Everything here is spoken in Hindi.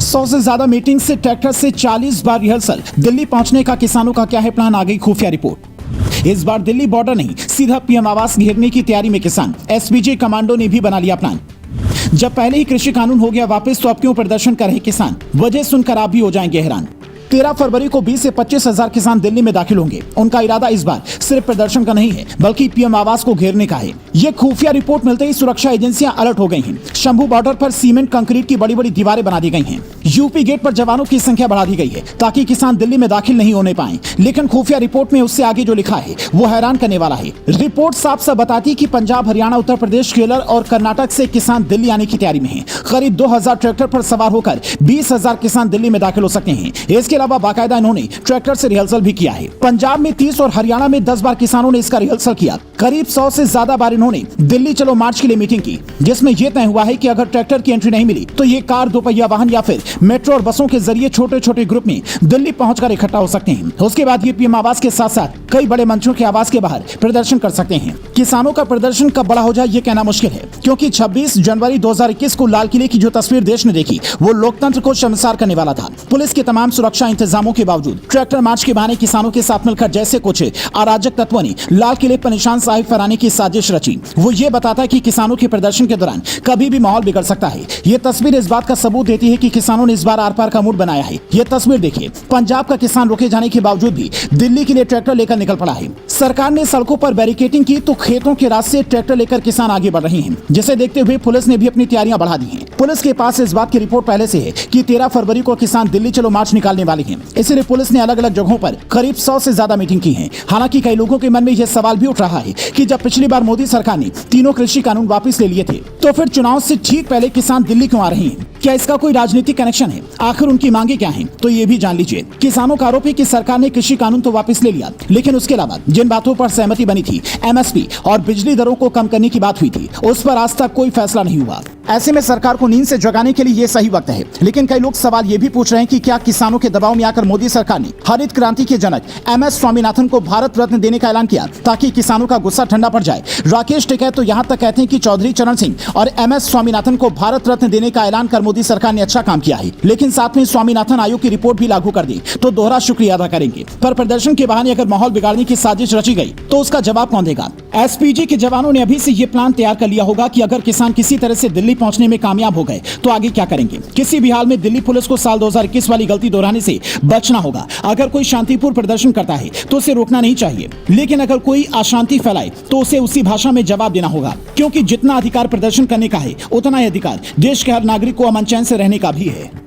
100 से ज्यादा मीटिंग से ट्रैक्टर से 40 बार रिहर्सल। दिल्ली पहुंचने का किसानों का क्या है प्लान, आ गई खुफिया रिपोर्ट। इस बार दिल्ली बॉर्डर नहीं, सीधा पीएम आवास घेरने की तैयारी में किसान। एसपीजी कमांडो ने भी बना लिया प्लान। जब पहले ही कृषि कानून हो गया वापस, तो अब क्यों प्रदर्शन कर रहे किसान? वजह सुनकर आप भी हो जाएंगे हैरान। 13 फरवरी को 20 से 25 हजार किसान दिल्ली में दाखिल होंगे। उनका इरादा इस बार सिर्फ प्रदर्शन का नहीं है, बल्कि पीएम आवास को घेरने का है। ये खुफिया रिपोर्ट मिलते ही सुरक्षा एजेंसियां अलर्ट हो गई हैं। शंभू बॉर्डर पर सीमेंट कंक्रीट की बड़ी बड़ी दीवारें बना दी गई हैं। यूपी गेट पर जवानों की संख्या बढ़ा दी गई है, ताकि किसान दिल्ली में दाखिल नहीं होने पाए। लेकिन खुफिया रिपोर्ट में उससे आगे जो लिखा है वो हैरान करने वाला है। रिपोर्ट साफ साफ बताती कि पंजाब, हरियाणा, उत्तर प्रदेश, केरल और कर्नाटक से किसान दिल्ली आने की तैयारी में है। करीब 2000 ट्रैक्टर पर सवार होकर 20,000 किसान दिल्ली में दाखिल हो सकते हैं। इसके अलावा बाकायदा इन्होंने ट्रैक्टर से रिहर्सल भी किया है। पंजाब में 30 और हरियाणा में 10 बार किसानों ने इसका रिहर्सल किया। करीब 100 से ज्यादा बार इन्होंने दिल्ली चलो मार्च के लिए मीटिंग की, जिसमें यह तय हुआ है कि अगर ट्रैक्टर की एंट्री नहीं मिली तो ये कार, दोपहिया वाहन या फिर मेट्रो और बसों के जरिए छोटे छोटे ग्रुप में दिल्ली पहुंचकर इकट्ठा हो सकते हैं। उसके बाद ये पीएम आवास के साथ साथ कई बड़े मंचों के आवास के बाहर प्रदर्शन कर सकते हैं। किसानों का प्रदर्शन कब बड़ा हो जाए ये कहना मुश्किल है, क्योंकि 26 जनवरी 2021 को लाल किले की जो तस्वीर देश ने देखी वो लोकतंत्र को शर्मसार करने वाला था। पुलिस के तमाम सुरक्षा इंतजामों के बावजूद ट्रैक्टर मार्च के बहाने किसानों के साथ मिलकर जैसे कुछ अराजक तत्वों ने लाल किले पर निशान साहिब फहराने की साजिश रची। वो ये बताता है कि किसानों के प्रदर्शन के दौरान कभी भी माहौल बिगड़ सकता है। ये तस्वीर इस बात का सबूत देती है कि किसानों ने इस बार आर पार का मूड बनाया है। ये तस्वीर देखिए, पंजाब का किसान रोके जाने के बावजूद भी दिल्ली के लिए ट्रैक्टर लेकर निकल पड़ा है। सरकार ने सड़कों पर बैरिकेडिंग की तो खेतों के रास्ते ट्रैक्टर लेकर किसान आगे बढ़ रहे हैं, जिसे देखते हुए पुलिस ने भी अपनी तैयारियां बढ़ा दी हैं। पुलिस के पास इस बात की रिपोर्ट पहले से है कि 13 फरवरी को किसान दिल्ली चलो मार्च निकालने वाले हैं। इसलिए पुलिस ने अलग अलग जगहों पर करीब 100 से ज्यादा मीटिंग की है। हालांकि कई लोगों के मन में यह सवाल भी उठ रहा है कि जब पिछली बार मोदी सरकार ने तीनों कृषि कानून वापस ले लिए थे, तो फिर चुनाव से ठीक पहले किसान दिल्ली क्यों आ रहे हैं? क्या इसका कोई राजनीतिक कनेक्शन है? आखिर उनकी मांगे क्या हैं? तो ये भी जान लीजिए। किसानों का आरोप है कि सरकार ने कृषि कानून तो वापस ले लिया, लेकिन उसके अलावा जिन बातों पर सहमति बनी थी, एमएसपी और बिजली दरों को कम करने की बात हुई थी, उस पर आज तक कोई फैसला नहीं हुआ। ऐसे में सरकार को नींद से जगाने के लिए ये सही वक्त है। लेकिन कई लोग सवाल ये भी पूछ रहे हैं कि क्या किसानों के दबाव में आकर मोदी सरकार ने हरित क्रांति के जनक एमएस स्वामीनाथन को भारत रत्न देने का ऐलान किया, ताकि किसानों का गुस्सा ठंडा पड़ जाए? राकेश टिकैत तो यहाँ तक कहते हैं कि चौधरी चरण सिंह और एमएस स्वामीनाथन को भारत रत्न देने का ऐलान कर मोदी सरकार ने अच्छा काम किया है, लेकिन साथ में स्वामीनाथन आयोग की रिपोर्ट भी लागू कर दी तो दोहरा शुक्रिया अदा करेंगे। पर प्रदर्शन के बहाने अगर माहौल बिगाड़ने की साजिश रची गई तो उसका जवाब कौन देगा? एसपीजी के जवानों ने अभी से ये प्लान तैयार कर लिया होगा कि अगर किसान किसी तरह से दिल्ली पहुंचने में कामयाब हो गए तो आगे क्या करेंगे। किसी भी हाल में दिल्ली पुलिस को साल 2021 वाली गलती दोहराने से बचना होगा। अगर कोई शांतिपूर्ण प्रदर्शन करता है तो उसे रोकना नहीं चाहिए, लेकिन अगर कोई अशांति फैलाए तो उसे उसी भाषा में जवाब देना होगा, क्योंकि जितना अधिकार प्रदर्शन करने का है, उतना ही अधिकार देश के हर नागरिक को अमन चैन से रहने का भी है।